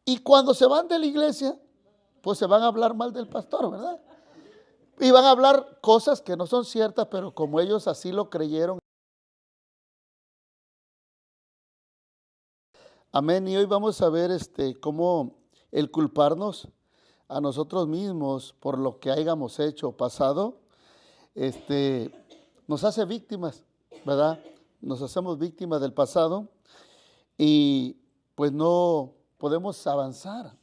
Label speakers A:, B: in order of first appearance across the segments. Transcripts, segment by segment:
A: Y cuando se van de la iglesia, pues se van a hablar mal del pastor, ¿verdad? Y van a hablar cosas que no son ciertas, pero como ellos así lo creyeron. Amén. Y hoy vamos a ver cómo el culparnos a nosotros mismos por lo que hayamos hecho o pasado, nos hace víctimas, ¿verdad? Nos hacemos víctimas del pasado y pues no podemos avanzar.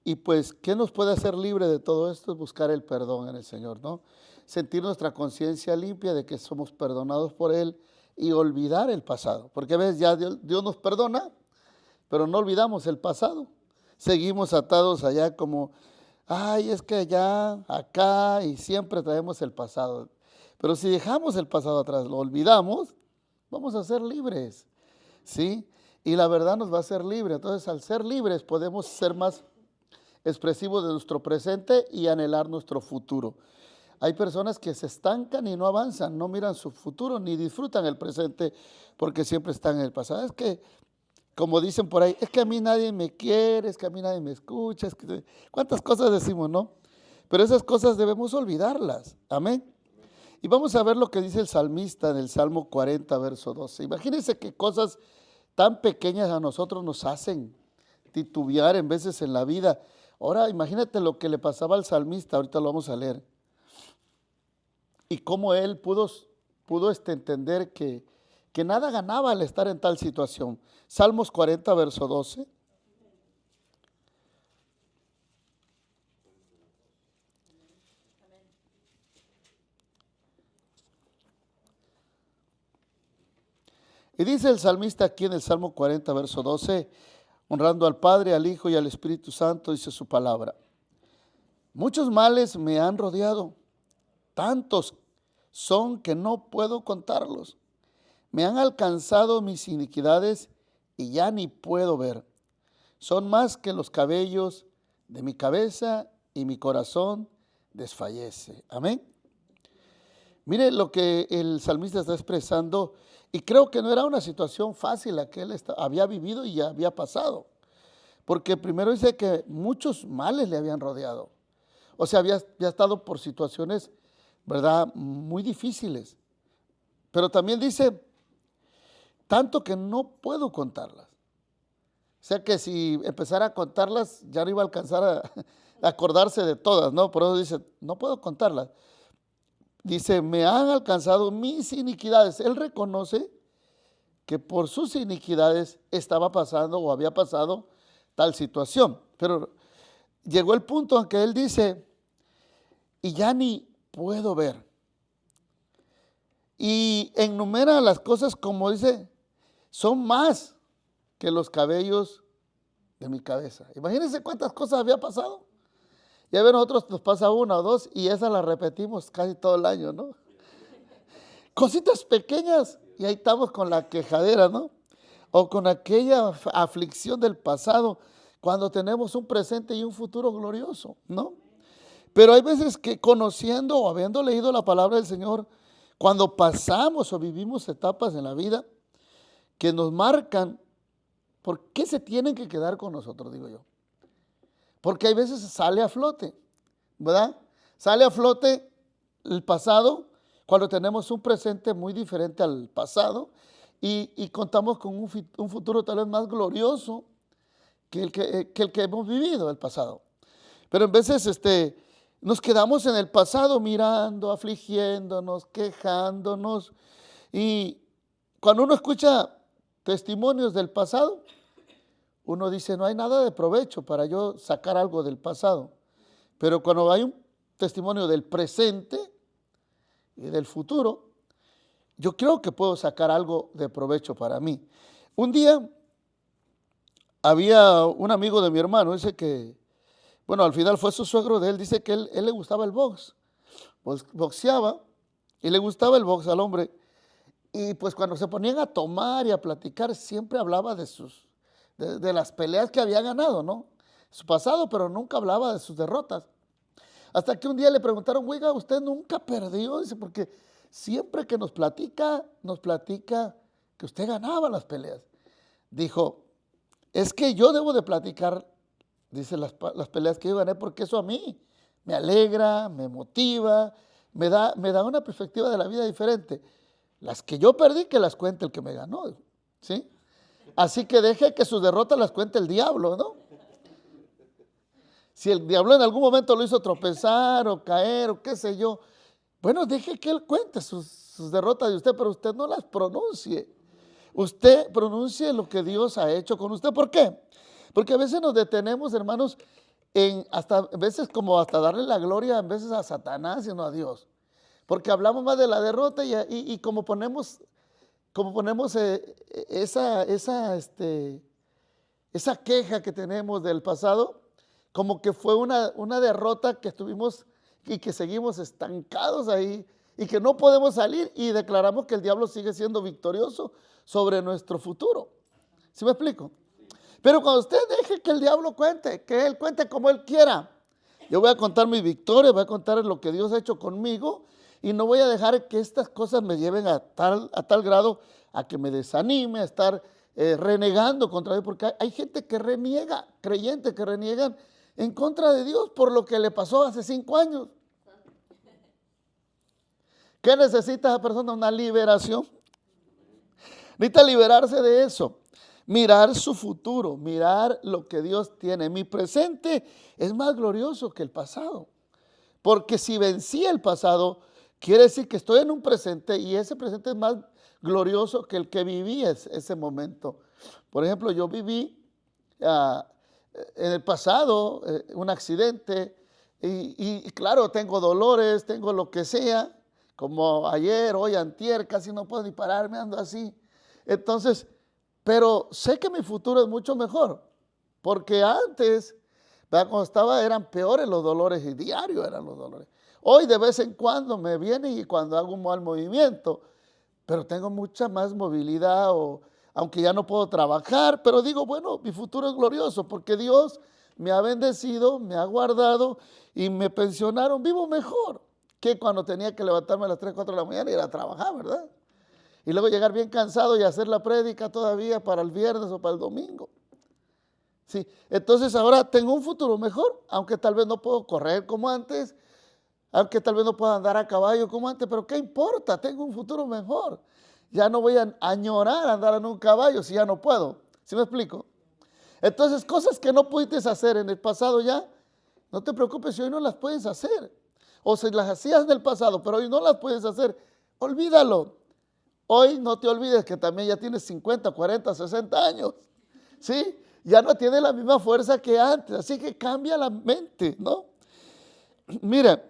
A: Y pues, ¿qué nos puede hacer libre de todo esto? Es buscar el perdón en el Señor, ¿no? Sentir nuestra conciencia limpia de que somos perdonados por Él y olvidar el pasado. Porque a veces ya Dios nos perdona, pero no olvidamos el pasado. Seguimos atados allá como, ay, es que allá, acá, y siempre traemos el pasado. Pero si dejamos el pasado atrás, lo olvidamos, vamos a ser libres, ¿sí? Y la verdad nos va a hacer libre. Entonces, al ser libres, podemos ser más expresivos de nuestro presente y anhelar nuestro futuro. Hay personas que se estancan y no avanzan, no miran su futuro ni disfrutan el presente porque siempre están en el pasado. Es que, como dicen por ahí, es que a mí nadie me quiere, es que a mí nadie me escucha, cuántas cosas decimos, ¿no? Pero esas cosas debemos olvidarlas, amén. Y vamos a ver lo que dice el salmista en el Salmo 40, verso 12. Imagínense qué cosas tan pequeñas a nosotros nos hacen titubear en veces en la vida. Ahora imagínate lo que le pasaba al salmista, ahorita lo vamos a leer. Y cómo él pudo entender que nada ganaba al estar en tal situación. Salmos 40, verso 12. Y dice el salmista aquí en el Salmo 40, verso 12, honrando al Padre, al Hijo y al Espíritu Santo, dice su palabra. Muchos males me han rodeado, tantos son que no puedo contarlos. Me han alcanzado mis iniquidades y ya ni puedo ver. Son más que los cabellos de mi cabeza y mi corazón desfallece. Amén. Mire lo que el salmista está expresando, y creo que no era una situación fácil la que él había vivido y ya había pasado, porque primero dice que muchos males le habían rodeado, o sea, había estado por situaciones, ¿verdad?, muy difíciles, pero también dice, tanto que no puedo contarlas, o sea que si empezara a contarlas ya no iba a alcanzar a acordarse de todas, ¿no? Por eso dice, no puedo contarlas. Dice, me han alcanzado mis iniquidades. Él reconoce que por sus iniquidades estaba pasando o había pasado tal situación. Pero llegó el punto en que él dice, y ya ni puedo ver. Y enumera las cosas como dice, son más que los cabellos de mi cabeza. Imagínense cuántas cosas había pasado. Ya ven, nosotros nos pasa una o dos y esas las repetimos casi todo el año, ¿no? Cositas pequeñas y ahí estamos con la quejadera, ¿no? O con aquella aflicción del pasado cuando tenemos un presente y un futuro glorioso, ¿no? Pero hay veces que conociendo o habiendo leído la palabra del Señor, cuando pasamos o vivimos etapas en la vida que nos marcan, ¿por qué se tienen que quedar con nosotros, digo yo? Porque hay veces sale a flote, ¿verdad? Sale a flote el pasado cuando tenemos un presente muy diferente al pasado y contamos con un futuro tal vez más glorioso que el que hemos vivido el pasado. Pero en veces nos quedamos en el pasado mirando, afligiéndonos, quejándonos. Y cuando uno escucha testimonios del pasado, uno dice, no hay nada de provecho para yo sacar algo del pasado. Pero cuando hay un testimonio del presente y del futuro, yo creo que puedo sacar algo de provecho para mí. Un día había un amigo de mi hermano, dice que, bueno, al final fue su suegro de él, dice que él le gustaba el box, pues boxeaba y le gustaba el box al hombre. Y pues cuando se ponían a tomar y a platicar, siempre hablaba de las peleas que había ganado, ¿no? Su pasado, pero nunca hablaba de sus derrotas. Hasta que un día le preguntaron, oiga, ¿usted nunca perdió? Dice, porque siempre que nos platica que usted ganaba las peleas. Dijo, es que yo debo de platicar, dice, las peleas que yo gané, porque eso a mí me alegra, me motiva, me da una perspectiva de la vida diferente. Las que yo perdí, que las cuente el que me ganó, ¿sí? Así que deje que sus derrotas las cuente el diablo, ¿no? Si el diablo en algún momento lo hizo tropezar o caer o qué sé yo, bueno, deje que él cuente sus derrotas de usted, pero usted no las pronuncie. Usted pronuncie lo que Dios ha hecho con usted. ¿Por qué? Porque a veces nos detenemos, hermanos, hasta a veces como hasta darle la gloria a veces a Satanás y no a Dios. Porque hablamos más de la derrota y como ponemos esa queja que tenemos del pasado, como que fue una derrota que estuvimos y que seguimos estancados ahí y que no podemos salir y declaramos que el diablo sigue siendo victorioso sobre nuestro futuro. ¿Sí me explico? Pero cuando usted deje que el diablo cuente, que él cuente como él quiera, yo voy a contar mi victoria, voy a contar lo que Dios ha hecho conmigo y no voy a dejar que estas cosas me lleven a tal grado a que me desanime, a estar renegando contra Dios, porque hay gente que reniega, creyentes que reniegan en contra de Dios por lo que le pasó hace 5 años. ¿Qué necesita esa persona? Una liberación. Necesita liberarse de eso. Mirar su futuro, mirar lo que Dios tiene. Mi presente es más glorioso que el pasado. Porque si vencí el pasado, quiere decir que estoy en un presente y ese presente es más glorioso que el que viví ese momento. Por ejemplo, yo viví en el pasado un accidente y claro, tengo dolores, tengo lo que sea, como ayer, hoy, antier, casi no puedo ni pararme, ando así. Entonces, pero sé que mi futuro es mucho mejor, porque antes, ¿verdad? Cuando estaba eran peores los dolores y diario eran los dolores. Hoy de vez en cuando me viene y cuando hago un mal movimiento, pero tengo mucha más movilidad, aunque ya no puedo trabajar, pero digo, bueno, mi futuro es glorioso porque Dios me ha bendecido, me ha guardado y me pensionaron, vivo mejor que cuando tenía que levantarme a las 3, 4 de la mañana y ir a trabajar, ¿verdad? Y luego llegar bien cansado y hacer la prédica todavía para el viernes o para el domingo. Sí, entonces ahora tengo un futuro mejor, aunque tal vez no puedo correr como antes, aunque tal vez no pueda andar a caballo como antes, pero ¿qué importa? Tengo un futuro mejor. Ya no voy a añorar andar en un caballo si ya no puedo. ¿Sí me explico? Entonces, cosas que no pudiste hacer en el pasado ya, no te preocupes si hoy no las puedes hacer. O si las hacías en el pasado, pero hoy no las puedes hacer, olvídalo. Hoy no te olvides que también ya tienes 50, 40, 60 años. ¿Sí? Ya no tiene la misma fuerza que antes, así que cambia la mente, ¿no? Mira,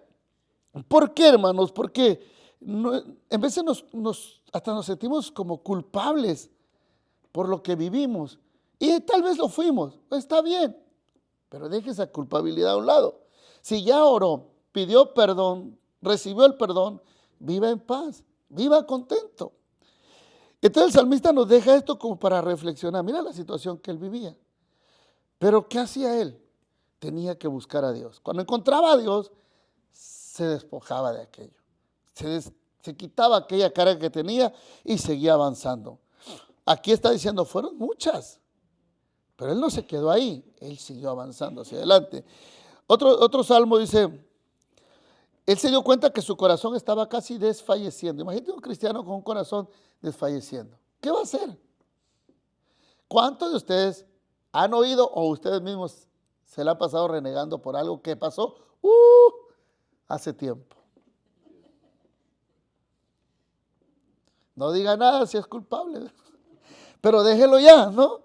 A: ¿por qué, hermanos? Porque en veces hasta nos sentimos como culpables por lo que vivimos. Y tal vez lo fuimos, está bien, pero deje esa culpabilidad a un lado. Si ya oró, pidió perdón, recibió el perdón, viva en paz, viva contento. Entonces el salmista nos deja esto como para reflexionar. Mira la situación que él vivía. Pero ¿qué hacía él? Tenía que buscar a Dios. Cuando encontraba a Dios, se despojaba de aquello. Se quitaba aquella carga que tenía y seguía avanzando. Aquí está diciendo, fueron muchas. Pero él no se quedó ahí. Él siguió avanzando hacia adelante. Otro salmo dice, él se dio cuenta que su corazón estaba casi desfalleciendo. Imagínate un cristiano con un corazón desfalleciendo. ¿Qué va a hacer? ¿Cuántos de ustedes han oído o ustedes mismos se la han pasado renegando por algo que pasó hace tiempo? No diga nada si es culpable, pero déjelo ya, ¿no?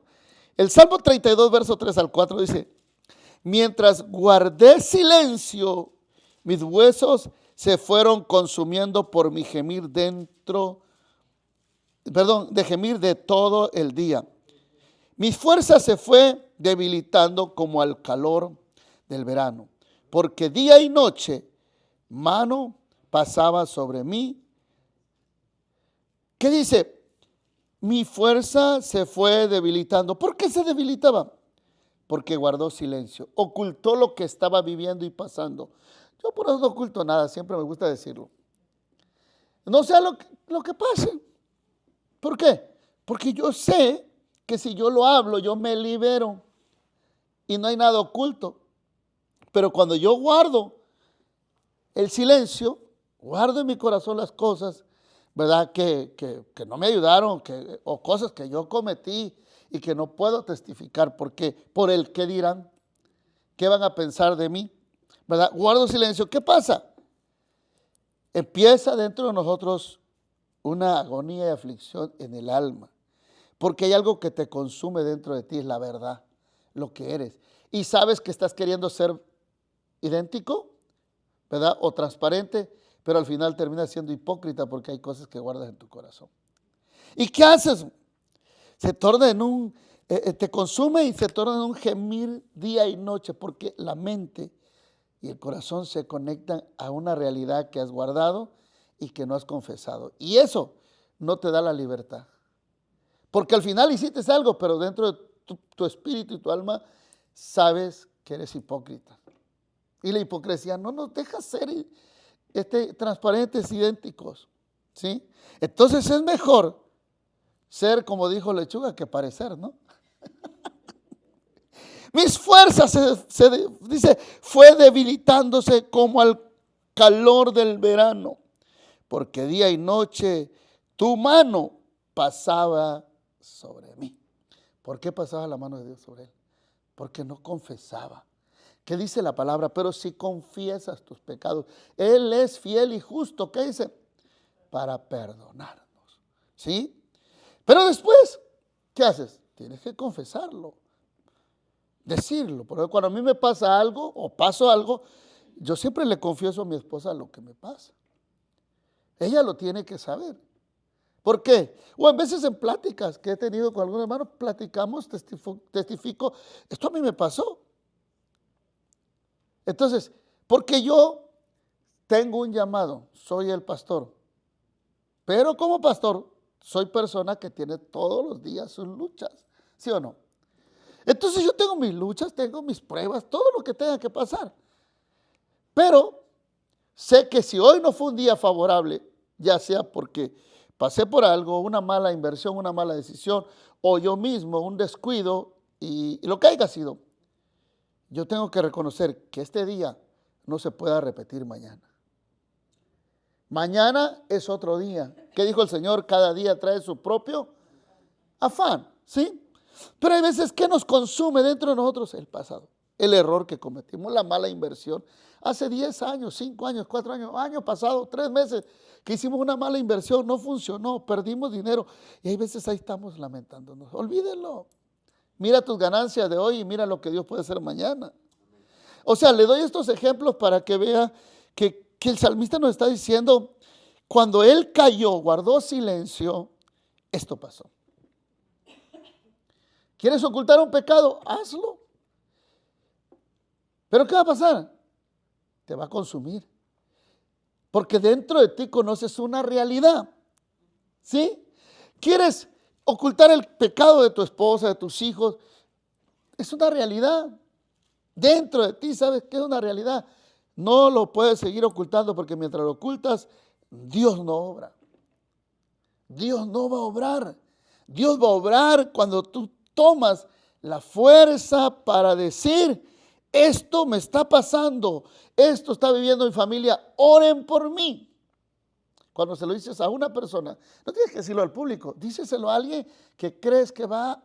A: El Salmo 32, verso 3 al 4 dice, mientras guardé silencio, mis huesos se fueron consumiendo por mi gemir de gemir de todo el día. Mi fuerza se fue debilitando como al calor del verano, porque día y noche mano pasaba sobre mí. ¿Qué dice? Mi fuerza se fue debilitando. ¿Por qué se debilitaba? Porque guardó silencio, ocultó lo que estaba viviendo y pasando. Yo por eso no oculto nada, siempre me gusta decirlo. No sé lo que pase. ¿Por qué? Porque yo sé que si yo lo hablo, yo me libero y no hay nada oculto. Pero cuando yo guardo el silencio, guardo en mi corazón las cosas, ¿verdad? Que no me ayudaron, o cosas que yo cometí y que no puedo testificar, porque por el qué dirán, qué van a pensar de mí, ¿verdad? Guardo silencio. ¿Qué pasa? Empieza dentro de nosotros una agonía y aflicción en el alma, porque hay algo que te consume dentro de ti, es la verdad, lo que eres. Y sabes que estás queriendo ser idéntico, ¿verdad? O transparente, pero al final terminas siendo hipócrita porque hay cosas que guardas en tu corazón. ¿Y qué haces? Se torna en te consume y se torna en un gemir día y noche, porque la mente y el corazón se conectan a una realidad que has guardado y que no has confesado. Y eso no te da la libertad. Porque al final hiciste algo, pero dentro de tu espíritu y tu alma sabes que eres hipócrita. Y la hipocresía no nos deja ser transparentes, idénticos, ¿sí? Entonces es mejor ser, como dijo Lechuga, que parecer, ¿no? Mis fuerzas, dice, fue debilitándose como al calor del verano, porque día y noche tu mano pasaba sobre mí. ¿Por qué pasaba la mano de Dios sobre él? Porque no confesaba. ¿Qué dice la palabra? Pero si confiesas tus pecados, Él es fiel y justo. ¿Qué dice? Para perdonarnos. ¿Sí? Pero después, ¿qué haces? Tienes que confesarlo, decirlo. Porque cuando a mí me pasa algo o paso algo, yo siempre le confieso a mi esposa lo que me pasa. Ella lo tiene que saber. ¿Por qué? O en veces en pláticas que he tenido con algunos hermanos, platicamos, testifico, esto a mí me pasó. Entonces, porque yo tengo un llamado, soy el pastor, pero como pastor soy persona que tiene todos los días sus luchas, ¿sí o no? Entonces yo tengo mis luchas, tengo mis pruebas, todo lo que tenga que pasar. Pero sé que si hoy no fue un día favorable, ya sea porque pasé por algo, una mala inversión, una mala decisión, o yo mismo un descuido y lo que haya sido, yo tengo que reconocer que este día no se pueda repetir mañana. Mañana es otro día. ¿Qué dijo el Señor? Cada día trae su propio afán, ¿sí? Pero hay veces que nos consume dentro de nosotros el pasado, el error que cometimos, la mala inversión. Hace 10 años, 5 años, 4 años, año pasado, 3 meses, que hicimos una mala inversión, no funcionó, perdimos dinero. Y hay veces ahí estamos lamentándonos. Olvídenlo. Mira tus ganancias de hoy y mira lo que Dios puede hacer mañana. O sea, le doy estos ejemplos para que vea que el salmista nos está diciendo, cuando él cayó, guardó silencio, esto pasó. ¿Quieres ocultar un pecado? Hazlo. ¿Pero qué va a pasar? Te va a consumir. Porque dentro de ti conoces una realidad. ¿Sí? ¿Quieres ocultar el pecado de tu esposa, de tus hijos? Es una realidad. Dentro de ti sabes que es una realidad. No lo puedes seguir ocultando porque mientras lo ocultas, Dios no obra. Dios no va a obrar. Dios va a obrar cuando tú tomas la fuerza para decir, esto me está pasando, esto está viviendo mi familia, oren por mí. Cuando se lo dices a una persona, no tienes que decirlo al público, díselo a alguien que crees que va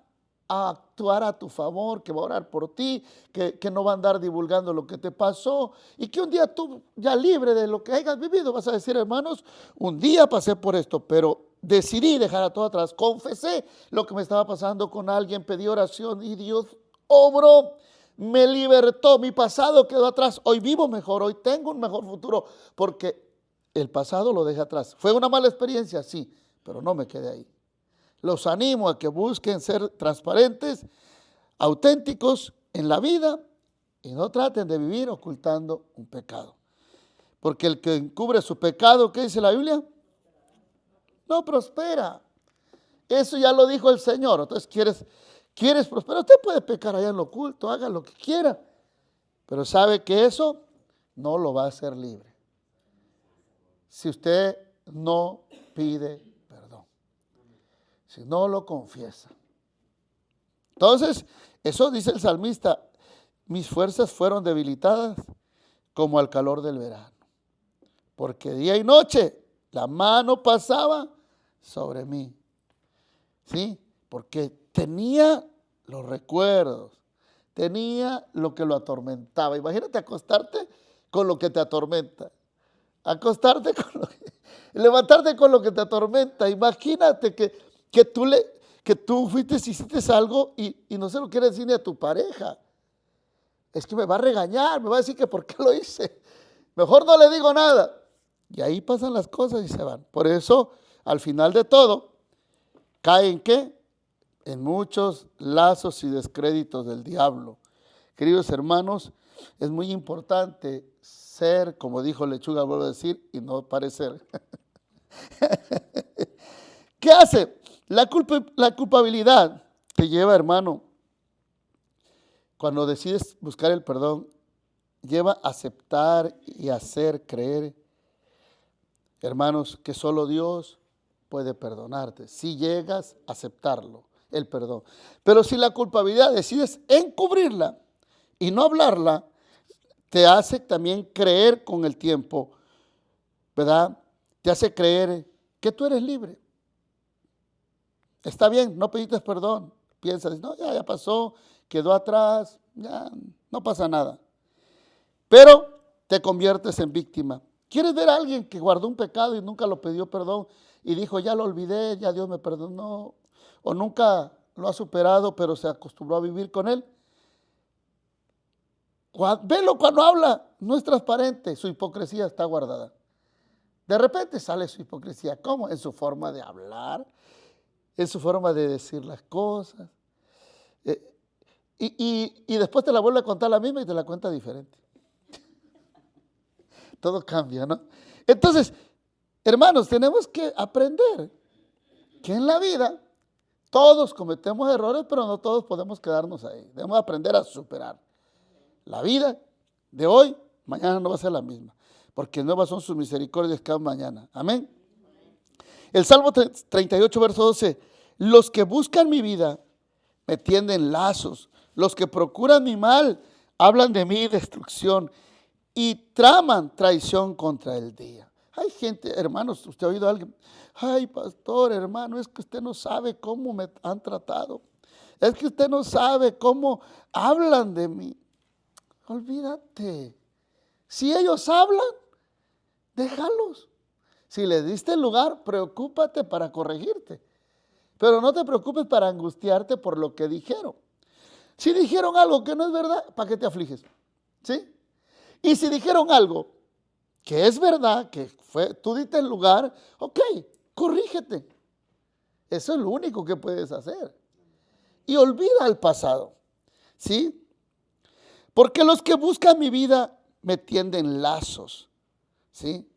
A: a actuar a tu favor, que va a orar por ti, que no va a andar divulgando lo que te pasó y que un día tú ya libre de lo que hayas vivido vas a decir, hermanos, un día pasé por esto, pero decidí dejar a todo atrás, confesé lo que me estaba pasando con alguien, pedí oración y Dios obró, me libertó, mi pasado quedó atrás, hoy vivo mejor, hoy tengo un mejor futuro porque el pasado lo dejé atrás. ¿Fue una mala experiencia? Sí, pero no me quedé ahí. Los animo a que busquen ser transparentes, auténticos en la vida y no traten de vivir ocultando un pecado. Porque el que encubre su pecado, ¿qué dice la Biblia? No prospera. Eso ya lo dijo el Señor. Entonces, ¿quieres prosperar? Usted puede pecar allá en lo oculto, haga lo que quiera. Pero sabe que eso no lo va a hacer libre. Si usted no pide perdón. Si no lo confiesa. Entonces, eso dice el salmista, mis fuerzas fueron debilitadas como al calor del verano, porque día y noche la mano pasaba sobre mí, ¿sí? Porque tenía los recuerdos, tenía lo que lo atormentaba. Imagínate acostarte con lo que te atormenta, acostarte con lo que, levantarte con lo que te atormenta. Imagínate que tú fuiste, hiciste algo y no se lo quieres decir ni a tu pareja. Es que me va a regañar, me va a decir que por qué lo hice. Mejor no le digo nada. Y ahí pasan las cosas y se van. Por eso, al final de todo, ¿caen qué? En muchos lazos y descréditos del diablo. Queridos hermanos, es muy importante ser, como dijo Lechuga, vuelvo a decir, y no parecer. ¿Qué hace? La culpabilidad te lleva, hermano, cuando decides buscar el perdón, lleva a aceptar y hacer creer, hermanos, que solo Dios puede perdonarte, si llegas a aceptarlo, el perdón. Pero si la culpabilidad decides encubrirla y no hablarla, te hace también creer con el tiempo, ¿verdad? Te hace creer que tú eres libre. Está bien, no pediste perdón. Piensas, no, ya pasó, quedó atrás, ya no pasa nada. Pero te conviertes en víctima. ¿Quieres ver a alguien que guardó un pecado y nunca lo pidió perdón y dijo, ya lo olvidé, ya Dios me perdonó, o nunca lo ha superado, pero se acostumbró a vivir con él? Velo cuando habla, no es transparente, su hipocresía está guardada. De repente sale su hipocresía. ¿Cómo? En su forma de hablar, en su forma de decir las cosas. Y después te la vuelve a contar la misma y te la cuenta diferente. Todo cambia, ¿no? Entonces, hermanos, tenemos que aprender que en la vida todos cometemos errores, pero no todos podemos quedarnos ahí. Debemos aprender a superar. La vida de hoy, mañana no va a ser la misma, porque nuevas son sus misericordias cada mañana. Amén. El Salmo 38, verso 12. Los que buscan mi vida me tienden lazos. Los que procuran mi mal hablan de mi destrucción y traman traición contra el día. Hay gente, hermanos, usted ha oído a alguien, ay, pastor, hermano, es que usted no sabe cómo me han tratado. Es que usted no sabe cómo hablan de mí. Olvídate. Si ellos hablan, déjalos. Si les diste el lugar, preocúpate para corregirte. Pero no te preocupes para angustiarte por lo que dijeron. Si dijeron algo que no es verdad, ¿para qué te afliges? ¿Sí? Y si dijeron algo que es verdad, que tú diste el lugar, ok, corrígete. Eso es lo único que puedes hacer. Y olvida el pasado. ¿Sí? Porque los que buscan mi vida me tienden lazos. ¿Sí?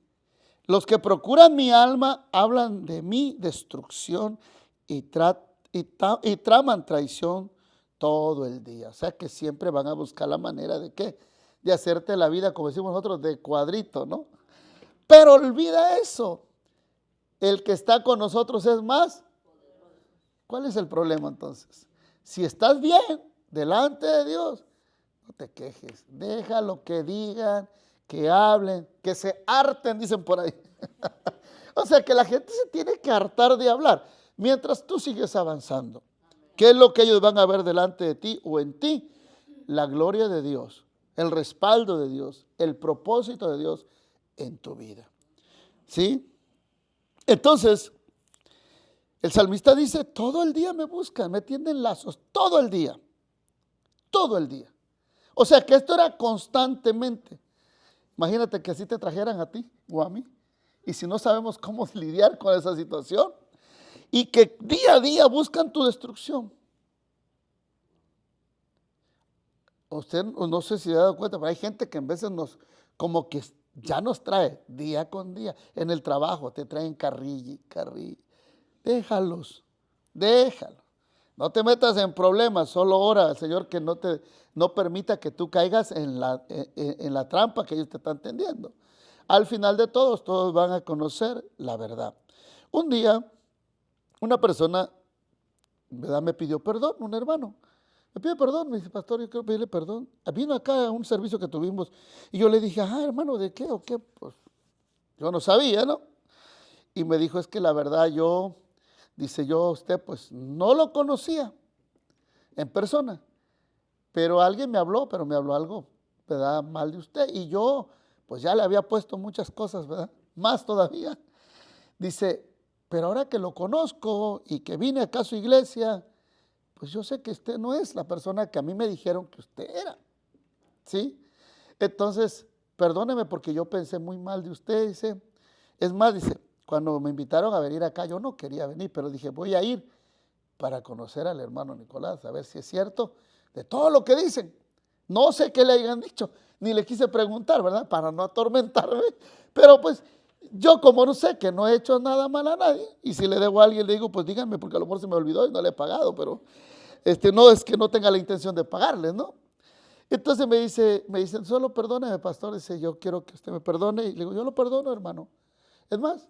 A: Los que procuran mi alma hablan de mi destrucción y traman traición todo el día. O sea que siempre van a buscar la manera de ¿qué? De hacerte la vida, como decimos nosotros, de cuadrito, ¿no? Pero olvida eso. El que está con nosotros es más. ¿Cuál es el problema entonces? Si estás bien delante de Dios, no te quejes. Deja lo que digan, que hablen, que se harten, dicen por ahí. O sea que la gente se tiene que hartar de hablar mientras tú sigues avanzando. ¿Qué es lo que ellos van a ver delante de ti o en ti? La gloria de Dios, el respaldo de Dios, el propósito de Dios en tu vida. ¿Sí? Entonces, el salmista dice, todo el día me buscan, me tienden lazos, todo el día. Todo el día. O sea que esto era constantemente. Imagínate que así te trajeran a ti o a mí. Y si no sabemos cómo lidiar con esa situación. Y que día a día buscan tu destrucción. Usted no sé si se ha dado cuenta, pero hay gente que en veces como que ya nos trae día con día. En el trabajo te traen carrilla. Déjalos. No te metas en problemas, solo ora al Señor que no permita que tú caigas en la trampa que ellos te están tendiendo. Al final de todos van a conocer la verdad. Un día, una persona, ¿verdad?, me pidió perdón, un hermano. me pide perdón, me dice, pastor, yo quiero pedirle perdón. Vino acá a un servicio que tuvimos y yo le dije, hermano, ¿de qué o qué? Pues yo no sabía, ¿no? Y me dijo, es que la verdad dice, yo a usted pues no lo conocía en persona, pero alguien me habló, pero me habló algo, ¿verdad? Mal de usted. Y yo pues ya le había puesto muchas cosas, ¿verdad? Más todavía. Dice, pero ahora que lo conozco y que vine acá a su iglesia, pues yo sé que usted no es la persona que a mí me dijeron que usted era, ¿sí? Entonces, perdóneme porque yo pensé muy mal de usted, dice. Es más, dice, cuando me invitaron a venir acá, yo no quería venir, pero dije, voy a ir para conocer al hermano Nicolás, a ver si es cierto de todo lo que dicen. No sé qué le hayan dicho, ni le quise preguntar, ¿verdad? Para no atormentarme, pero pues yo como no sé que no he hecho nada mal a nadie, y si le debo a alguien, le digo, pues díganme, porque a lo mejor se me olvidó y no le he pagado, pero no es que no tenga la intención de pagarles, ¿no? Entonces me dicen, solo perdóneme, pastor, dice, yo quiero que usted me perdone, y le digo, yo lo perdono, hermano. Es más,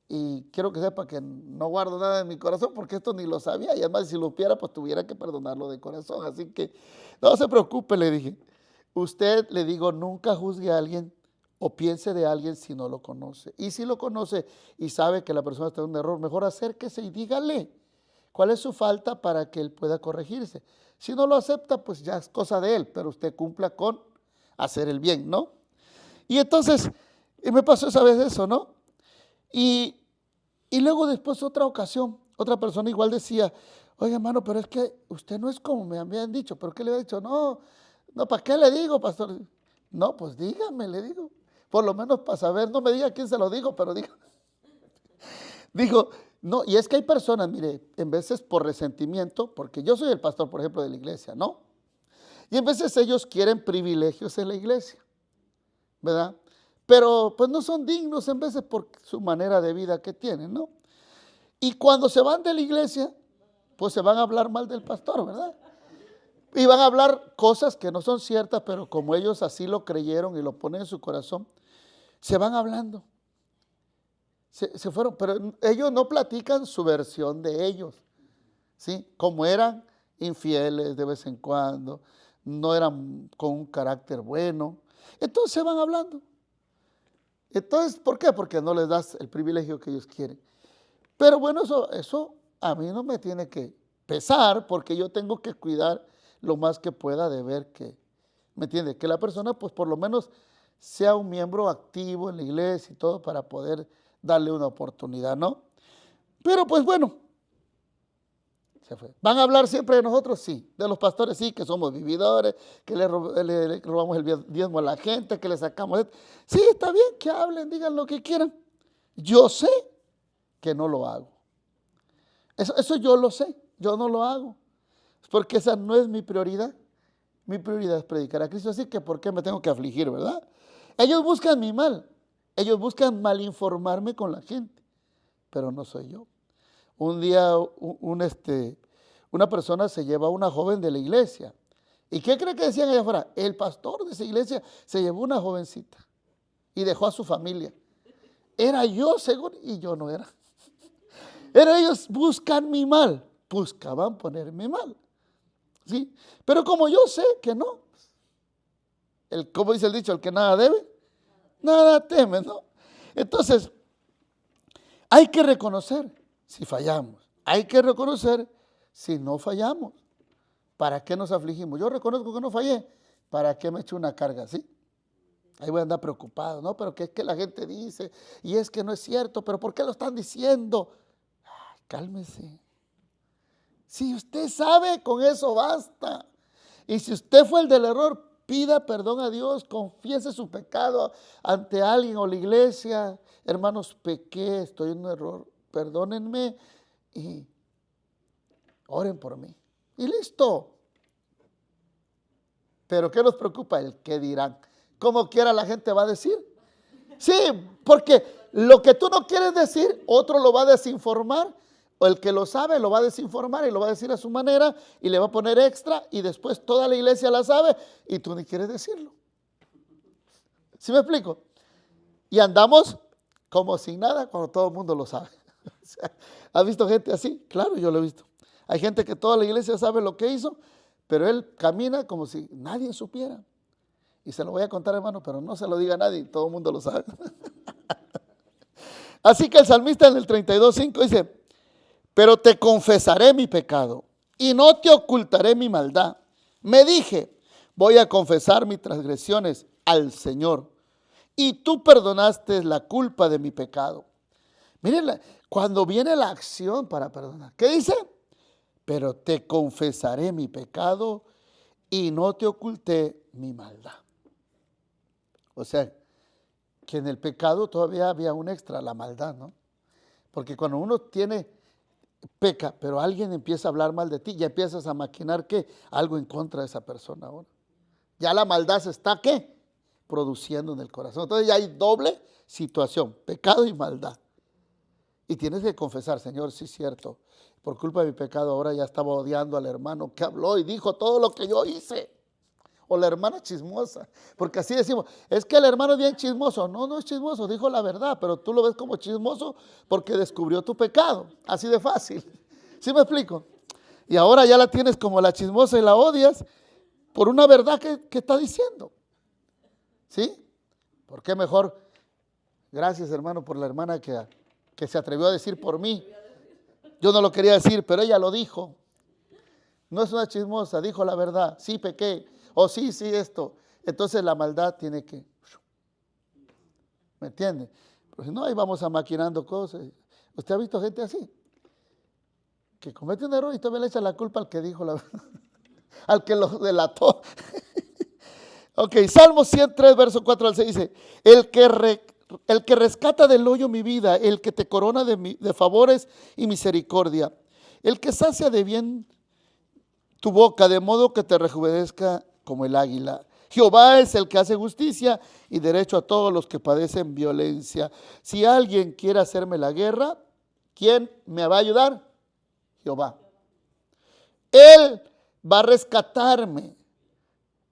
A: y quiero que sepa que no guardo nada en mi corazón porque esto ni lo sabía y además si lo supiera pues tuviera que perdonarlo de corazón. Así que no se preocupe, le dije. Usted, le digo, nunca juzgue a alguien o piense de alguien si no lo conoce. Y si lo conoce y sabe que la persona está en un error, mejor acérquese y dígale cuál es su falta para que él pueda corregirse. Si no lo acepta, pues ya es cosa de él, pero usted cumpla con hacer el bien, ¿no? Y entonces, me pasó esa vez eso, ¿no? Y, y luego después otra ocasión, otra persona igual decía, oye hermano, pero es que usted no es como me habían dicho, ¿pero qué le había dicho? No, ¿para qué le digo, pastor? No, pues dígame, le digo, por lo menos para saber, no me diga quién se lo dijo, pero dijo, no, y es que hay personas, mire, en veces por resentimiento, porque yo soy el pastor, por ejemplo, de la iglesia, ¿no? Y en veces ellos quieren privilegios en la iglesia, ¿verdad? Pero pues no son dignos en veces por su manera de vida que tienen, ¿no? Y cuando se van de la iglesia, pues se van a hablar mal del pastor, ¿verdad? Y van a hablar cosas que no son ciertas, pero como ellos así lo creyeron y lo ponen en su corazón, se van hablando. Se fueron, pero ellos no platican su versión de ellos, ¿sí? Como eran infieles de vez en cuando, no eran con un carácter bueno. Entonces se van hablando. Entonces, ¿por qué? Porque no les das el privilegio que ellos quieren. Pero bueno, eso a mí no me tiene que pesar porque yo tengo que cuidar lo más que pueda de ver que, ¿me entiende? Que la persona pues por lo menos sea un miembro activo en la iglesia y todo para poder darle una oportunidad, ¿no? Pero pues bueno, se fue. ¿Van a hablar siempre de nosotros? Sí. De los pastores, sí, que somos vividores, que le robamos el diezmo a la gente, que le sacamos. Sí, está bien que hablen, digan lo que quieran. Yo sé que no lo hago. Eso yo lo sé, yo no lo hago. Porque esa no es mi prioridad. Mi prioridad es predicar a Cristo, así que ¿por qué me tengo que afligir, verdad? Ellos buscan mi mal. Ellos buscan malinformarme con la gente, pero no soy yo. Un día una persona se lleva a una joven de la iglesia. ¿Y qué cree que decían allá afuera? El pastor de esa iglesia se llevó una jovencita y dejó a su familia. Era yo, seguro, y yo no era. Pero ellos buscan mi mal, buscaban ponerme mal. ¿Sí? Pero como yo sé que no, como dice el dicho, el que nada debe, nada teme, ¿no? Entonces, hay que reconocer si fallamos, hay que reconocer si no fallamos. ¿Para qué nos afligimos? Yo reconozco que no fallé, ¿para qué me echo una carga así? Ahí voy a andar preocupado, ¿no? Pero que es que la gente dice, y es que no es cierto, pero ¿por qué lo están diciendo? Ay, cálmese. Si usted sabe, con eso basta. Y si usted fue el del error, pida perdón a Dios, confiese su pecado ante alguien o la iglesia. Hermanos, pequé, estoy en un error, perdónenme y oren por mí. Y listo. Pero ¿qué nos preocupa? El qué dirán. Como quiera la gente va a decir. Sí, porque lo que tú no quieres decir, otro lo va a desinformar. O el que lo sabe lo va a desinformar y lo va a decir a su manera y le va a poner extra y después toda la iglesia la sabe y tú ni quieres decirlo. ¿Sí me explico? Y andamos como sin nada cuando todo el mundo lo sabe. ¿Has visto gente así? Claro, yo lo he visto. Hay gente que toda la iglesia sabe lo que hizo, pero él camina como si nadie supiera. Y se lo voy a contar, hermano, pero no se lo diga a nadie, todo el mundo lo sabe. Así que el salmista en el 32:5 dice, pero te confesaré mi pecado y no te ocultaré mi maldad. Me dije, voy a confesar mis transgresiones al Señor y tú perdonaste la culpa de mi pecado. Miren, cuando viene la acción para perdonar, ¿qué dice? Pero te confesaré mi pecado y no te oculté mi maldad. O sea, que en el pecado todavía había un extra, la maldad, ¿no? Porque cuando uno peca, pero alguien empieza a hablar mal de ti, ya empiezas a maquinar que algo en contra de esa persona ahora. Ya la maldad se está, ¿qué? Produciendo en el corazón. Entonces ya hay doble situación, pecado y maldad. Y tienes que confesar, Señor, sí es cierto, por culpa de mi pecado ahora ya estaba odiando al hermano que habló y dijo todo lo que yo hice. O la hermana chismosa, porque así decimos, es que el hermano es bien chismoso. No, no es chismoso, dijo la verdad, pero tú lo ves como chismoso porque descubrió tu pecado, así de fácil. ¿Sí me explico? Y ahora ya la tienes como la chismosa y la odias por una verdad que está diciendo. ¿Sí? ¿Por qué mejor? Gracias, hermano, por la hermana que se atrevió a decir por mí. Yo no lo quería decir, pero ella lo dijo. No es una chismosa, dijo la verdad, sí pequé. O sí, esto. Entonces la maldad tiene que, ¿me entiende? Pero si no, ahí vamos a maquinando cosas. ¿Usted ha visto gente así? Que comete un error y todavía le echa la culpa al que dijo la verdad, al que lo delató. Ok, Salmo 103, verso 4 al 6 dice, el que rescata del hoyo mi vida, el que te corona de favores y misericordia, el que sacia de bien tu boca, de modo que te rejuvenezca como el águila. Jehová es el que hace justicia y derecho a todos los que padecen violencia. Si alguien quiere hacerme la guerra, ¿quién me va a ayudar? Jehová. Él va a rescatarme.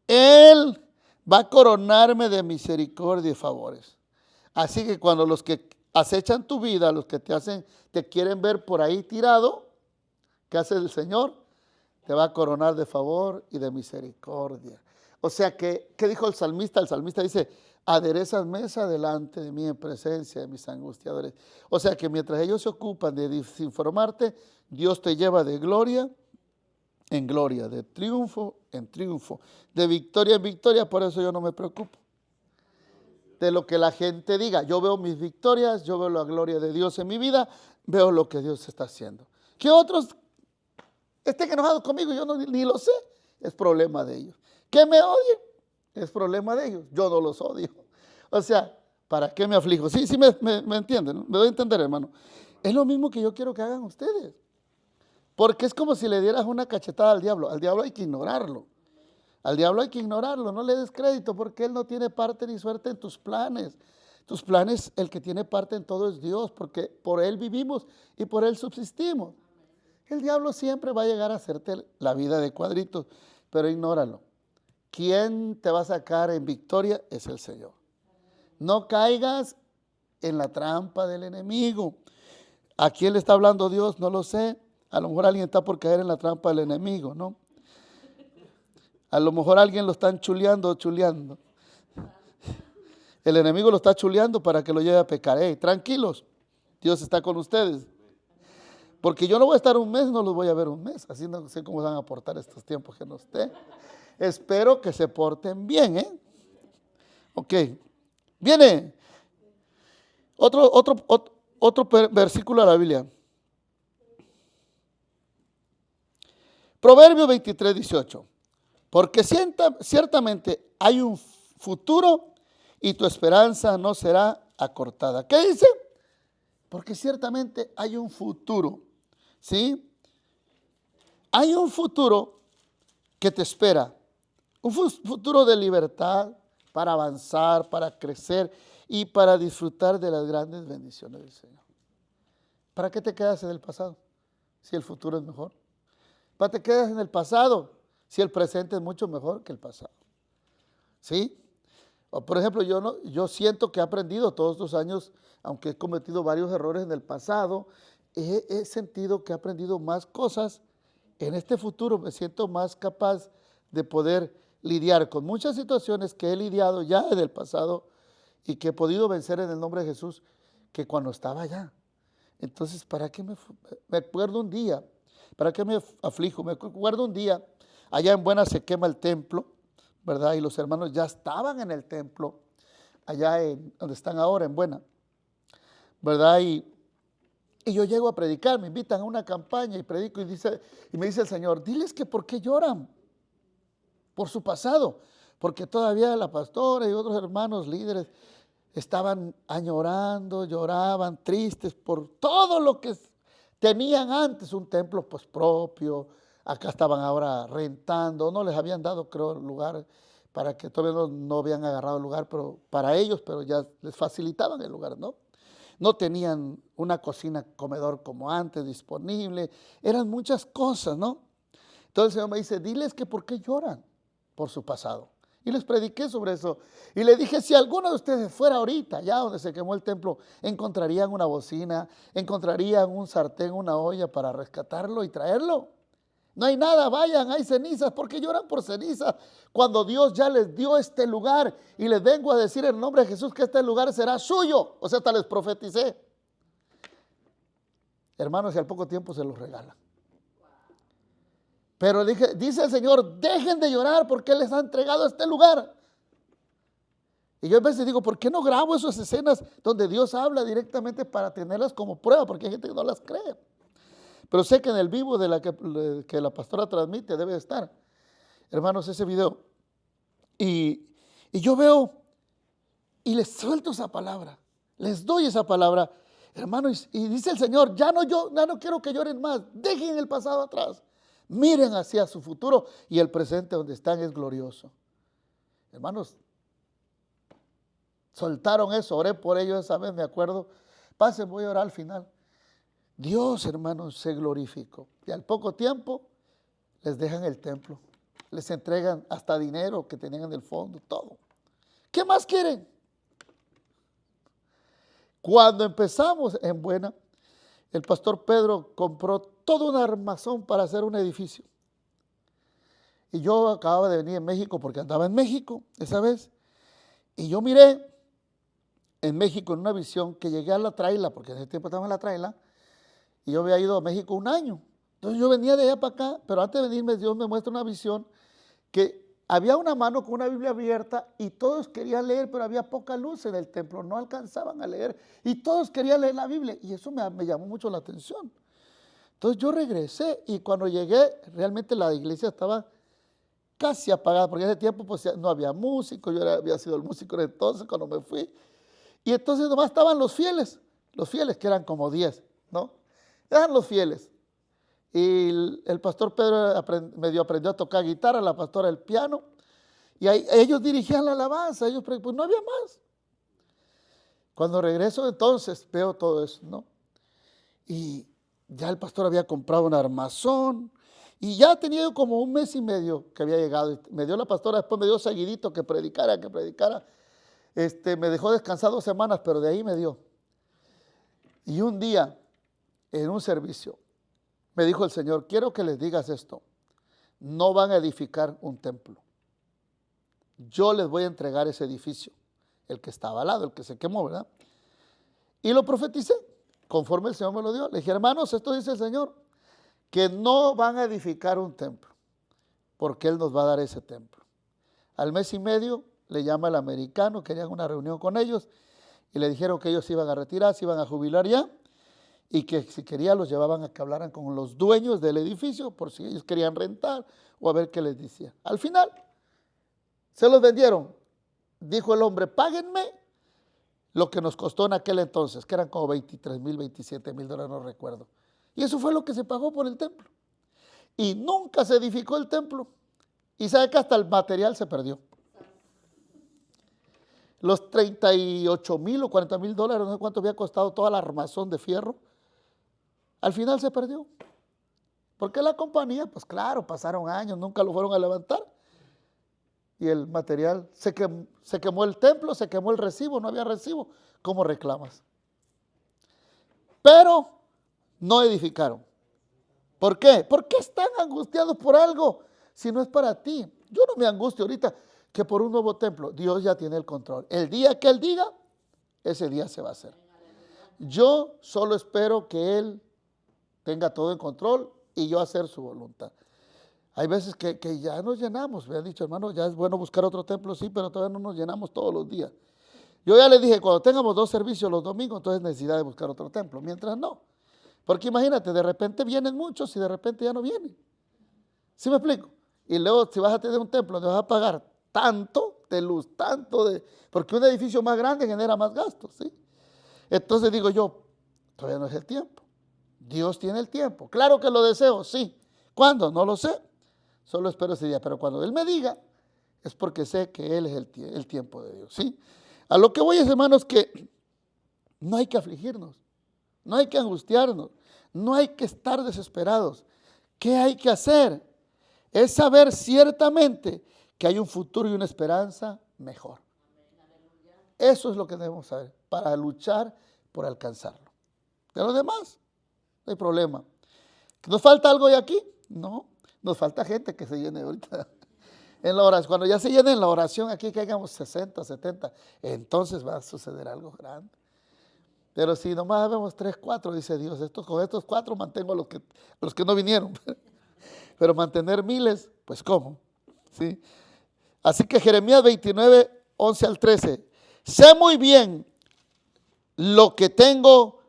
A: Él va a coronarme de misericordia y favores. Así que cuando los que acechan tu vida, los que te quieren ver por ahí tirado, ¿qué hace el Señor? Te va a coronar de favor y de misericordia. O sea, ¿qué dijo el salmista? El salmista dice, aderezas mesa delante de mí en presencia de mis angustiadores. O sea, que mientras ellos se ocupan de desinformarte, Dios te lleva de gloria en gloria, de triunfo en triunfo, de victoria en victoria. Por eso yo no me preocupo de lo que la gente diga. Yo veo mis victorias, yo veo la gloria de Dios en mi vida, veo lo que Dios está haciendo. ¿Qué otros estén enojados conmigo? Yo ni lo sé, es problema de ellos. Que me odien, es problema de ellos, yo no los odio. O sea, ¿para qué me aflijo? Sí, me entienden, ¿no? Me doy a entender, hermano. Es lo mismo que yo quiero que hagan ustedes. Porque es como si le dieras una cachetada al diablo. Al diablo hay que ignorarlo. Al diablo hay que ignorarlo, no le des crédito porque él no tiene parte ni suerte en tus planes. Tus planes, el que tiene parte en todo es Dios, porque por él vivimos y por él subsistimos. El diablo siempre va a llegar a hacerte la vida de cuadritos, pero ignóralo. Quien te va a sacar en victoria es el Señor. No caigas en la trampa del enemigo. ¿A quién le está hablando Dios? No lo sé. A lo mejor alguien está por caer en la trampa del enemigo, ¿no? A lo mejor alguien lo están chuleando. El enemigo lo está chuleando para que lo lleve a pecar. Tranquilos, Dios está con ustedes. Porque yo no voy a estar un mes, no los voy a ver un mes. Así no sé cómo van a portar estos tiempos que no esté. Espero que se porten bien, Ok. Viene otro versículo de la Biblia. Proverbios 23, 18. Porque ciertamente hay un futuro y tu esperanza no será acortada. ¿Qué dice? Porque ciertamente hay un futuro, ¿sí? Hay un futuro que te espera. Un futuro de libertad para avanzar, para crecer y para disfrutar de las grandes bendiciones del Señor. ¿Para qué te quedas en el pasado si el futuro es mejor? ¿Para qué te quedas en el pasado si el presente es mucho mejor que el pasado? ¿Sí? O por ejemplo, yo siento que he aprendido todos estos años, aunque he cometido varios errores en el pasado, he sentido que he aprendido más cosas en este futuro me siento más capaz de poder lidiar con muchas situaciones que he lidiado ya en el pasado y que he podido vencer en el nombre de Jesús que cuando estaba allá. Entonces, ¿para qué me acuerdo un día? ¿Para qué me aflijo? Me acuerdo un día, allá en Buena se quema el templo, ¿verdad? Y los hermanos ya estaban en el templo, allá donde están ahora, en Buena, ¿verdad? Y yo llego a predicar, me invitan a una campaña y predico y me dice el Señor, diles que por qué lloran por su pasado, porque todavía la pastora y otros hermanos líderes estaban añorando, lloraban, tristes por todo lo que tenían antes, un templo pues propio, acá estaban ahora rentando, no les habían dado creo lugar para que todavía no habían agarrado el lugar pero para ellos, pero ya les facilitaban el lugar, ¿no? No tenían una cocina, comedor como antes disponible, eran muchas cosas, ¿no? Entonces el Señor me dice, diles que por qué lloran por su pasado. Y les prediqué sobre eso. Y le dije, si alguno de ustedes fuera ahorita, allá donde se quemó el templo, encontrarían una bocina, encontrarían un sartén, una olla para rescatarlo y traerlo. No hay nada, vayan, hay cenizas, porque lloran por cenizas. Cuando Dios ya les dio este lugar y les vengo a decir en el nombre de Jesús que este lugar será suyo. O sea, hasta les profeticé. Hermanos, y al poco tiempo se los regala. Pero dice el Señor, dejen de llorar porque Él les ha entregado este lugar. Y yo a veces digo, ¿por qué no grabo esas escenas donde Dios habla directamente para tenerlas como prueba? Porque hay gente que no las cree. Pero sé que en el vivo de que la pastora transmite debe estar. Hermanos, ese video. Y yo veo y les suelto esa palabra. Les doy esa palabra. Hermanos, y dice el Señor, ya no quiero que lloren más. Dejen el pasado atrás. Miren hacia su futuro y el presente donde están es glorioso. Hermanos, soltaron eso, oré por ellos esa vez, me acuerdo. Pasen, voy a orar al final. Dios, hermanos, se glorificó. Y al poco tiempo les dejan el templo. Les entregan hasta dinero que tenían en el fondo, todo. ¿Qué más quieren? Cuando empezamos en Buena, el pastor Pedro compró todo un armazón para hacer un edificio. Y yo acababa de venir en México porque andaba en México esa vez. Y yo miré en México en una visión que llegué a la traila, porque en ese tiempo estaba en la traila, y yo había ido a México un año. Entonces yo venía de allá para acá, pero antes de venirme Dios me muestra una visión que había una mano con una Biblia abierta y todos querían leer, pero había poca luz en el templo, no alcanzaban a leer y todos querían leer la Biblia y eso me llamó mucho la atención. Entonces yo regresé y cuando llegué realmente la iglesia estaba casi apagada, porque en ese tiempo pues no había músico, había sido el músico de entonces cuando me fui. Y entonces nomás estaban los fieles que eran como 10, ¿no? Eran los fieles. Y el pastor Pedro medio aprendió a tocar guitarra, la pastora el piano, y ellos dirigían la alabanza, pues no había más. Cuando regreso entonces veo todo eso, ¿no? Y ya el pastor había comprado un armazón, y ya tenía yo como un mes y medio que había llegado. Me dio la pastora, después me dio seguidito que predicara. Me dejó descansar 2 semanas, pero de ahí me dio. Y un día, en un servicio, me dijo el Señor, quiero que les digas esto, no van a edificar un templo. Yo les voy a entregar ese edificio, el que estaba al lado, el que se quemó, ¿verdad? Y lo profeticé, conforme el Señor me lo dio. Le dije, hermanos, esto dice el Señor, que no van a edificar un templo, porque Él nos va a dar ese templo. Al mes y medio le llama el americano, querían una reunión con ellos, y le dijeron que ellos se iban a retirar, se iban a jubilar ya, y que si querían los llevaban a que hablaran con los dueños del edificio por si ellos querían rentar o a ver qué les decía. Al final se los vendieron. Dijo el hombre, páguenme lo que nos costó en aquel entonces, que eran como 23,000, 27,000 dólares, no recuerdo. Y eso fue lo que se pagó por el templo. Y nunca se edificó el templo. Y sabe que hasta el material se perdió. Los 38,000 o 40,000 dólares, no sé cuánto había costado toda la armazón de fierro, al final se perdió. Porque la compañía, pues claro, pasaron años, nunca lo fueron a levantar. Y el material, se quemó el templo, se quemó el recibo, no había recibo. ¿Cómo reclamas? Pero no edificaron. ¿Por qué? ¿Por qué están angustiados por algo si no es para ti? Yo no me angustio ahorita que por un nuevo templo. Dios ya tiene el control. El día que Él diga, ese día se va a hacer. Yo solo espero que Él tenga todo en control y yo hacer su voluntad. Hay veces que ya nos llenamos. Me han dicho, hermano, ya es bueno buscar otro templo, sí, pero todavía no nos llenamos todos los días. Yo ya les dije, cuando tengamos 2 servicios los domingos, entonces necesidad de buscar otro templo. Mientras no. Porque imagínate, de repente vienen muchos y de repente ya no vienen. ¿Sí me explico? Y luego si vas a tener un templo donde vas a pagar tanto de luz, tanto de... Porque un edificio más grande genera más gastos, ¿sí? Entonces digo yo, todavía no es el tiempo. Dios tiene el tiempo. Claro que lo deseo, sí. ¿Cuándo? No lo sé. Solo espero ese día. Pero cuando Él me diga, es porque sé que Él es el tiempo de Dios, ¿sí? A lo que voy es, hermanos, que no hay que afligirnos, no hay que angustiarnos, no hay que estar desesperados. ¿Qué hay que hacer? Es saber ciertamente que hay un futuro y una esperanza mejor. Eso es lo que debemos saber para luchar por alcanzarlo. De lo demás, no hay problema. ¿Nos falta algo de aquí? No, nos falta gente que se llene ahorita en la oración. Cuando ya se llene en la oración, aquí que hagamos 60, 70, entonces va a suceder algo grande. Pero si nomás vemos 3, 4, dice Dios, con estos 4 mantengo a los que no vinieron. Pero mantener miles, pues ¿cómo? ¿Sí? Así que Jeremías 29, 11 al 13. Sé muy bien lo que tengo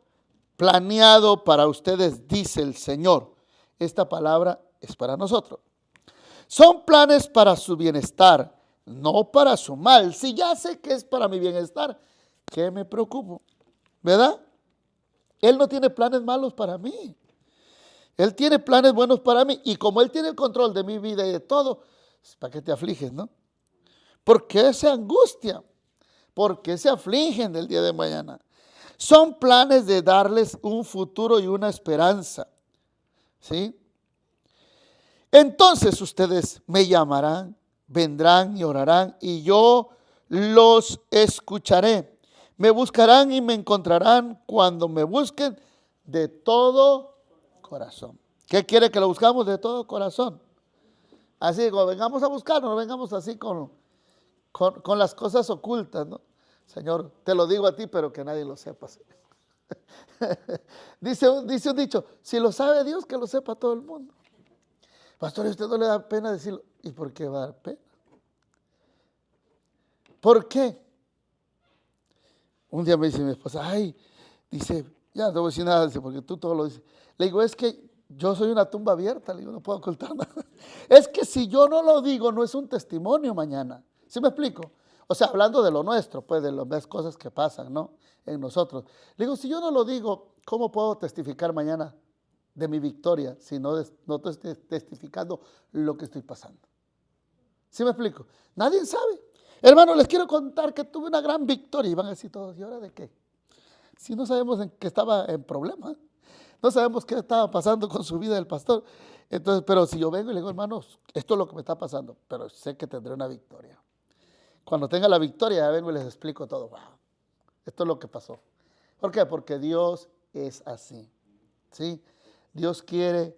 A: planeado para ustedes, dice el Señor. Esta palabra es para nosotros. Son planes para su bienestar, no para su mal. Si ya sé que es para mi bienestar, ¿qué me preocupo? ¿Verdad? Él no tiene planes malos para mí. Él tiene planes buenos para mí. Y como Él tiene el control de mi vida y de todo, ¿para qué te afliges, no? ¿Por qué se angustian? ¿Por qué se afligen del día de mañana? Son planes de darles un futuro y una esperanza. ¿Sí? Entonces ustedes me llamarán, vendrán y orarán y yo los escucharé. Me buscarán y me encontrarán cuando me busquen de todo corazón. ¿Qué quiere que lo buscamos? De todo corazón. Así, cuando vengamos a buscarnos, no vengamos así con las cosas ocultas, ¿no? Señor, te lo digo a ti, pero que nadie lo sepa. dice un dicho, si lo sabe Dios, que lo sepa todo el mundo. Pastor, ¿y a usted no le da pena decirlo? ¿Y por qué va a dar pena? ¿Por qué? Un día me dice mi esposa, dice, ya no voy a decir nada, dice, porque tú todo lo dices. Le digo, es que yo soy una tumba abierta, le digo, no puedo ocultar nada. Es que si yo no lo digo, no es un testimonio mañana. ¿Sí me explico? O sea, hablando de lo nuestro, pues de las cosas que pasan, ¿no? En nosotros. Le digo, si yo no lo digo, ¿cómo puedo testificar mañana de mi victoria si no estoy testificando lo que estoy pasando? ¿Sí me explico? Nadie sabe. Hermano, les quiero contar que tuve una gran victoria. Y van a decir todos, ¿y ahora de qué? Si no sabemos que estaba en problemas. No sabemos qué estaba pasando con su vida del pastor. Entonces, pero si yo vengo y le digo, hermanos, esto es lo que me está pasando, pero sé que tendré una victoria. Cuando tenga la victoria, ya vengo y les explico todo. Wow, esto es lo que pasó. ¿Por qué? Porque Dios es así. ¿Sí? Dios quiere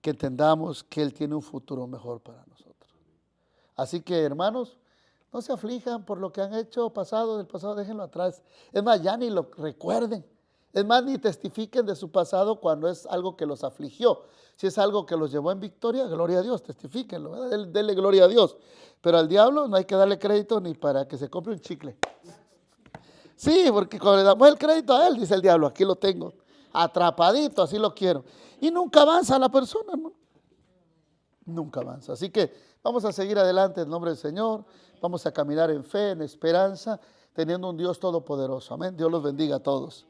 A: que entendamos que Él tiene un futuro mejor para nosotros. Así que, hermanos, no se aflijan por lo que han hecho pasado, del pasado déjenlo atrás. Es más, ya ni lo recuerden. Es más, ni testifiquen de su pasado cuando es algo que los afligió. Si es algo que los llevó en victoria, gloria a Dios, testifíquenlo, ¿verdad? Denle gloria a Dios. Pero al diablo no hay que darle crédito ni para que se compre un chicle. Sí, porque cuando le damos el crédito a él, dice el diablo, aquí lo tengo, atrapadito, así lo quiero. Y nunca avanza la persona, ¿no? Nunca avanza. Así que vamos a seguir adelante en nombre del Señor. Vamos a caminar en fe, en esperanza, teniendo un Dios todopoderoso. Amén. Dios los bendiga a todos.